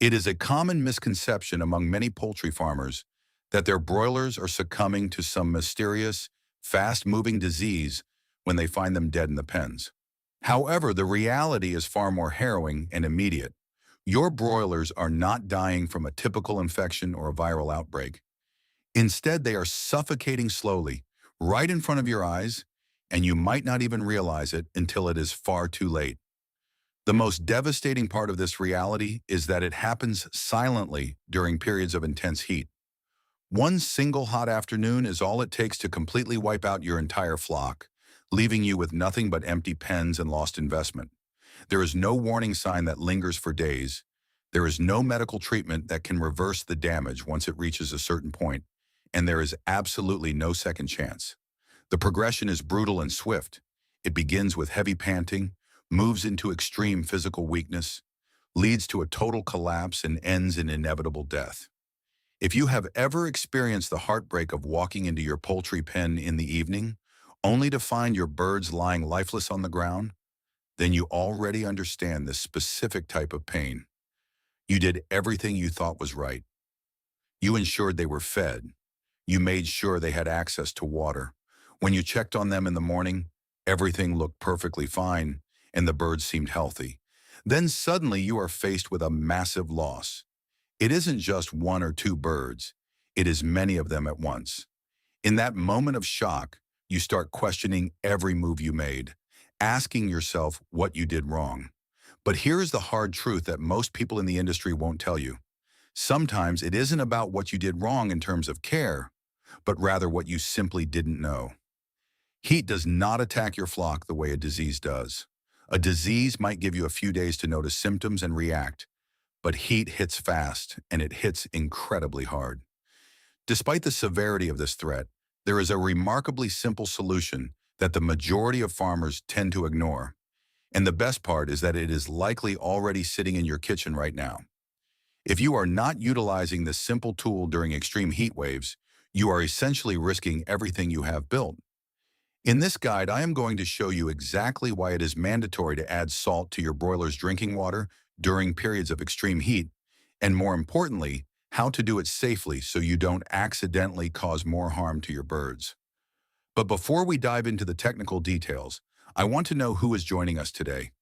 It is a common misconception among many poultry farmers that their broilers are succumbing to some mysterious, fast-moving disease when they find them dead in the pens. However, the reality is far more harrowing and immediate. Your broilers are not dying from a typical infection or a viral outbreak. Instead, they are suffocating slowly, right in front of your eyes, and you might not even realize it until it is far too late. The most devastating part of this reality is that it happens silently during periods of intense heat. One single hot afternoon is all it takes to completely wipe out your entire flock, leaving you with nothing but empty pens and lost investment. There is no warning sign that lingers for days. There is no medical treatment that can reverse the damage once it reaches a certain point, and there is absolutely no second chance. The progression is brutal and swift. It begins with heavy panting, moves into extreme physical weakness, leads to a total collapse, and ends in inevitable death. If you have ever experienced the heartbreak of walking into your poultry pen in the evening, only to find your birds lying lifeless on the ground, then you already understand this specific type of pain. You did everything you thought was right. You ensured they were fed. You made sure they had access to water. When you checked on them in the morning, everything looked perfectly fine, and the birds seemed healthy. Then suddenly you are faced with a massive loss. It isn't just one or two birds. It is many of them at once. In that moment of shock, you start questioning every move you made, asking yourself what you did wrong. But here's the hard truth that most people in the industry won't tell you. Sometimes it isn't about what you did wrong in terms of care, but rather what you simply didn't know. Heat does not attack your flock the way a disease does. A disease might give you a few days to notice symptoms and react, but heat hits fast, and it hits incredibly hard. Despite the severity of this threat, there is a remarkably simple solution that the majority of farmers tend to ignore. And the best part is that it is likely already sitting in your kitchen right now. If you are not utilizing this simple tool during extreme heat waves, you are essentially risking everything you have built. In this guide, I am going to show you exactly why it is mandatory to add salt to your broiler's drinking water during periods of extreme heat, and more importantly, how to do it safely so you don't accidentally cause more harm to your birds. But before we dive into the technical details, I want to know who is joining us today.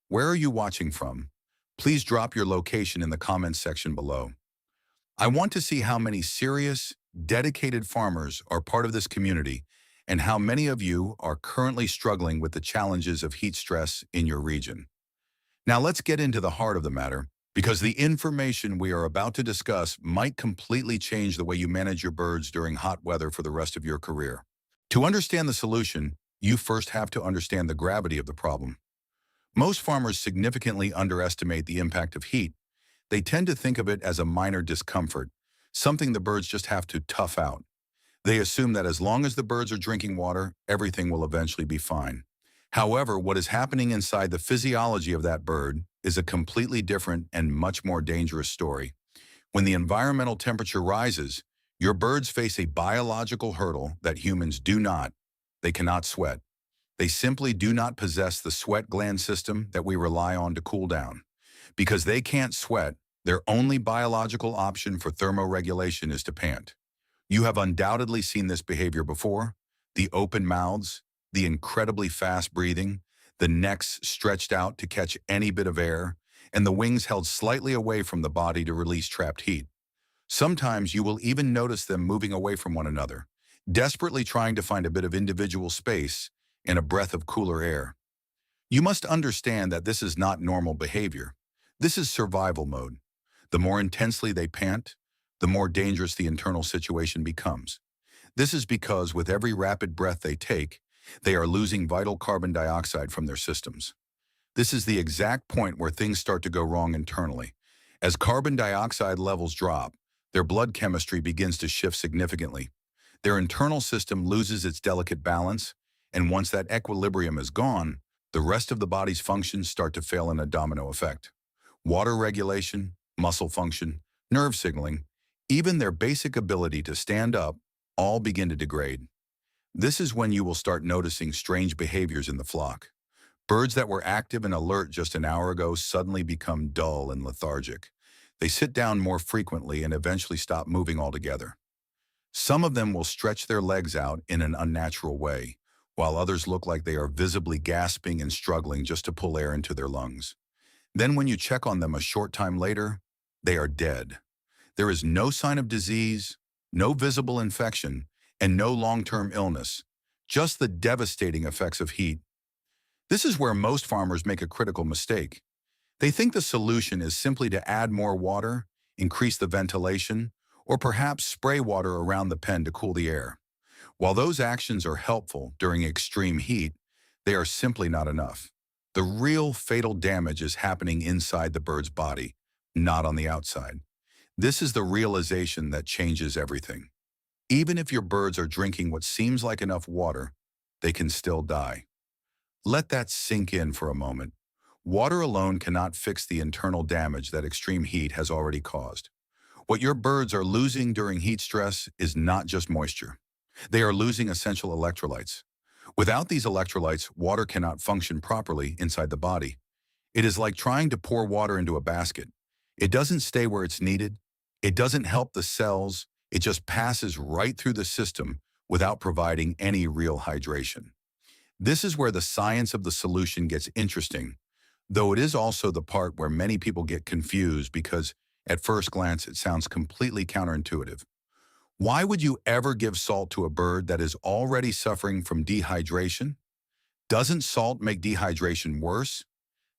Where are you watching from? Please drop your location in the comments section below. I want to see how many serious, dedicated farmers are part of this community and how many of you are currently struggling with the challenges of heat stress in your region. Now let's get into the heart of the matter, because the information we are about to discuss might completely change the way you manage your birds during hot weather for the rest of your career. To understand the solution, you first have to understand the gravity of the problem. Most farmers significantly underestimate the impact of heat. They tend to think of it as a minor discomfort, something the birds just have to tough out. They assume that as long as the birds are drinking water, everything will eventually be fine. However, what is happening inside the physiology of that bird is a completely different and much more dangerous story. When the environmental temperature rises, your birds face a biological hurdle that humans do not. They cannot sweat. They simply do not possess the sweat gland system that we rely on to cool down. Because they can't sweat, their only biological option for thermoregulation is to pant. You have undoubtedly seen this behavior before: the open mouths, the incredibly fast breathing, the necks stretched out to catch any bit of air, and the wings held slightly away from the body to release trapped heat. Sometimes you will even notice them moving away from one another, desperately trying to find a bit of individual space and a breath of cooler air. You must understand that this is not normal behavior. This is survival mode. The more intensely they pant, the more dangerous the internal situation becomes. This is because with every rapid breath they take, they are losing vital carbon dioxide from their systems. This is the exact point where things start to go wrong internally. As carbon dioxide levels drop, their blood chemistry begins to shift significantly. Their internal system loses its delicate balance, and once that equilibrium is gone, the rest of the body's functions start to fail in a domino effect. Water regulation, muscle function, nerve signaling, even their basic ability to stand up, all begin to degrade. This is when you will start noticing strange behaviors in the flock. Birds that were active and alert just an hour ago suddenly become dull and lethargic. They sit down more frequently and eventually stop moving altogether. Some of them will stretch their legs out in an unnatural way, while others look like they are visibly gasping and struggling just to pull air into their lungs. Then when you check on them a short time later, they are dead. There is no sign of disease, no visible infection, and no long-term illness, just the devastating effects of heat. This is where most farmers make a critical mistake. They think the solution is simply to add more water, increase the ventilation, or perhaps spray water around the pen to cool the air. While those actions are helpful during extreme heat, they are simply not enough. The real fatal damage is happening inside the bird's body, not on the outside. This is the realization that changes everything. Even if your birds are drinking what seems like enough water, they can still die. Let that sink in for a moment. Water alone cannot fix the internal damage that extreme heat has already caused. What your birds are losing during heat stress is not just moisture. They are losing essential electrolytes. Without these electrolytes, water cannot function properly inside the body. It is like trying to pour water into a basket. It doesn't stay where it's needed. It doesn't help the cells. It just passes right through the system without providing any real hydration. This is where the science of the solution gets interesting, though it is also the part where many people get confused because at first glance it sounds completely counterintuitive. Why would you ever give salt to a bird that is already suffering from dehydration? Doesn't salt make dehydration worse?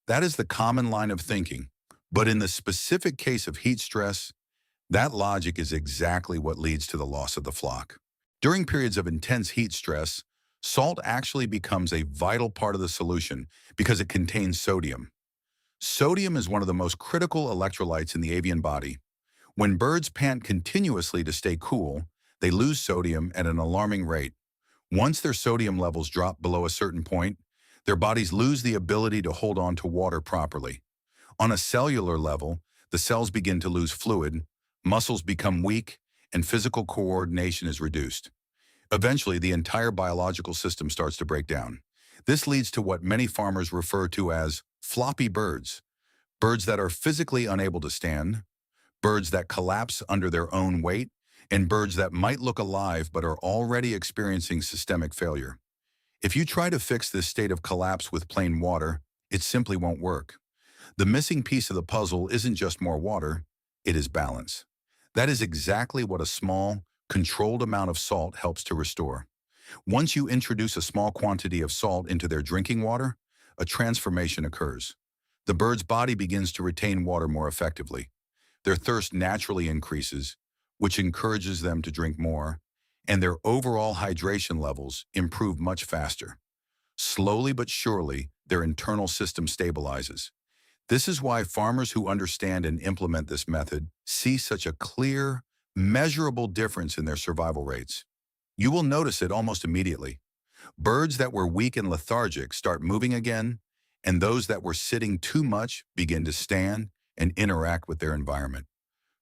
That is the common line of thinking. But in the specific case of heat stress, that logic is exactly what leads to the loss of the flock. During periods of intense heat stress, salt actually becomes a vital part of the solution because it contains sodium. Sodium is one of the most critical electrolytes in the avian body. When birds pant continuously to stay cool, they lose sodium at an alarming rate. Once their sodium levels drop below a certain point, their bodies lose the ability to hold on to water properly. On a cellular level, the cells begin to lose fluid, muscles become weak, and physical coordination is reduced. Eventually, the entire biological system starts to break down. This leads to what many farmers refer to as floppy birds, birds that are physically unable to stand, birds that collapse under their own weight, and birds that might look alive but are already experiencing systemic failure. If you try to fix this state of collapse with plain water, it simply won't work. The missing piece of the puzzle isn't just more water, it is balance. That is exactly what a small, controlled amount of salt helps to restore. Once you introduce a small quantity of salt into their drinking water, a transformation occurs. The bird's body begins to retain water more effectively. Their thirst naturally increases, which encourages them to drink more, and their overall hydration levels improve much faster. Slowly but surely, their internal system stabilizes. This is why farmers who understand and implement this method see such a clear, measurable difference in their survival rates. You will notice it almost immediately. Birds that were weak and lethargic start moving again, and those that were sitting too much begin to stand and interact with their environment.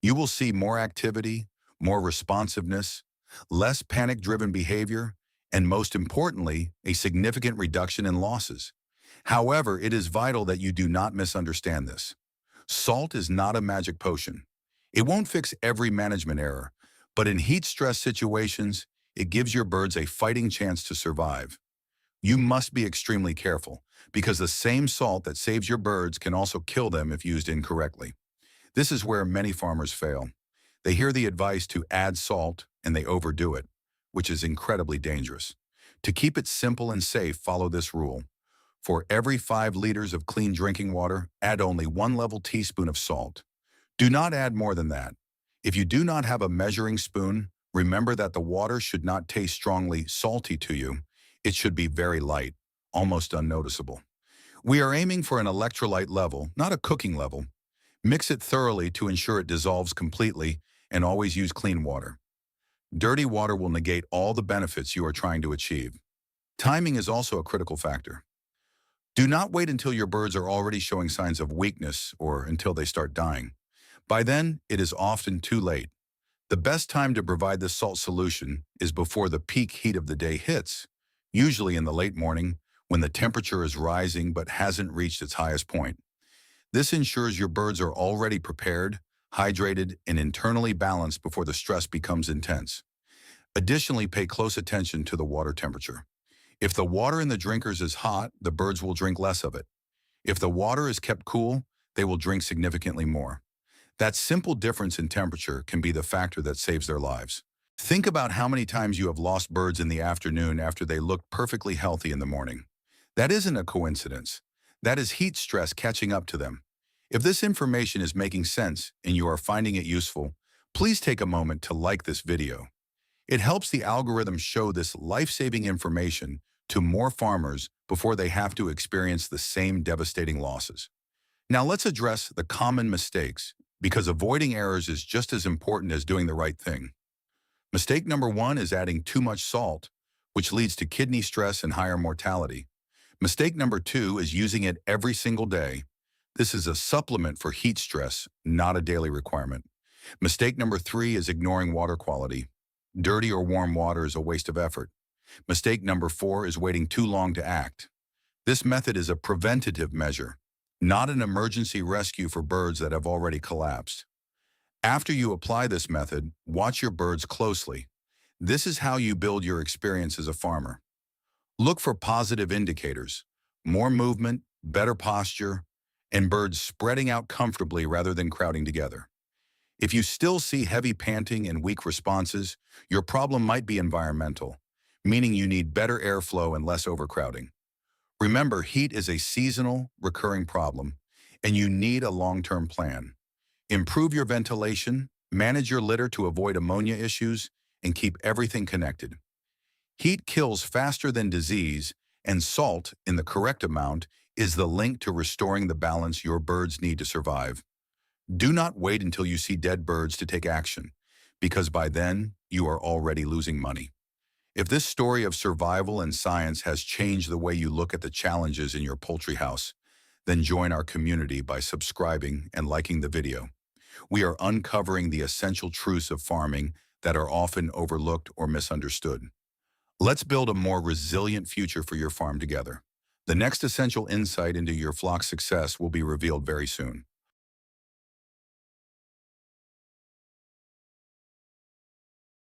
You will see more activity, more responsiveness, less panic-driven behavior, and most importantly, a significant reduction in losses. However, it is vital that you do not misunderstand this. Salt is not a magic potion. It won't fix every management error, but in heat stress situations, it gives your birds a fighting chance to survive. You must be extremely careful, because the same salt that saves your birds can also kill them if used incorrectly. This is where many farmers fail. They hear the advice to add salt and they overdo it, which is incredibly dangerous. To keep it simple and safe, follow this rule. For every 5 liters of clean drinking water, add only 1 level teaspoon of salt. Do not add more than that. If you do not have a measuring spoon, remember that the water should not taste strongly salty to you. It should be very light, almost unnoticeable. We are aiming for an electrolyte level, not a cooking level. Mix it thoroughly to ensure it dissolves completely, and always use clean water. Dirty water will negate all the benefits you are trying to achieve. Timing is also a critical factor. Do not wait until your birds are already showing signs of weakness or until they start dying. By then, it is often too late. The best time to provide this salt solution is before the peak heat of the day hits, usually in the late morning when the temperature is rising but hasn't reached its highest point. This ensures your birds are already prepared, hydrated, and internally balanced before the stress becomes intense. Additionally, pay close attention to the water temperature. If the water in the drinkers is hot, the birds will drink less of it. If the water is kept cool, they will drink significantly more. That simple difference in temperature can be the factor that saves their lives. Think about how many times you have lost birds in the afternoon after they looked perfectly healthy in the morning. That isn't a coincidence. That is heat stress catching up to them. If this information is making sense and you are finding it useful, please take a moment to like this video. It helps the algorithm show this life-saving information to more farmers before they have to experience the same devastating losses. Now let's address the common mistakes, because avoiding errors is just as important as doing the right thing. Mistake number one is adding too much salt, which leads to kidney stress and higher mortality. Mistake number two is using it every single day. This is a supplement for heat stress, not a daily requirement. Mistake number three is ignoring water quality. Dirty or warm water is a waste of effort. Mistake number four is waiting too long to act. This method is a preventative measure, not an emergency rescue for birds that have already collapsed. After you apply this method, watch your birds closely. This is how you build your experience as a farmer. Look for positive indicators: more movement, better posture, and birds spreading out comfortably rather than crowding together. If you still see heavy panting and weak responses, your problem might be environmental, meaning you need better airflow and less overcrowding. Remember, heat is a seasonal, recurring problem, and you need a long-term plan. Improve your ventilation, manage your litter to avoid ammonia issues, and keep everything connected. Heat kills faster than disease, and salt, in the correct amount, is the link to restoring the balance your birds need to survive. Do not wait until you see dead birds to take action, because by then, you are already losing money. If this story of survival and science has changed the way you look at the challenges in your poultry house, then join our community by subscribing and liking the video. We are uncovering the essential truths of farming that are often overlooked or misunderstood. Let's build a more resilient future for your farm together. The next essential insight into your flock's success will be revealed very soon.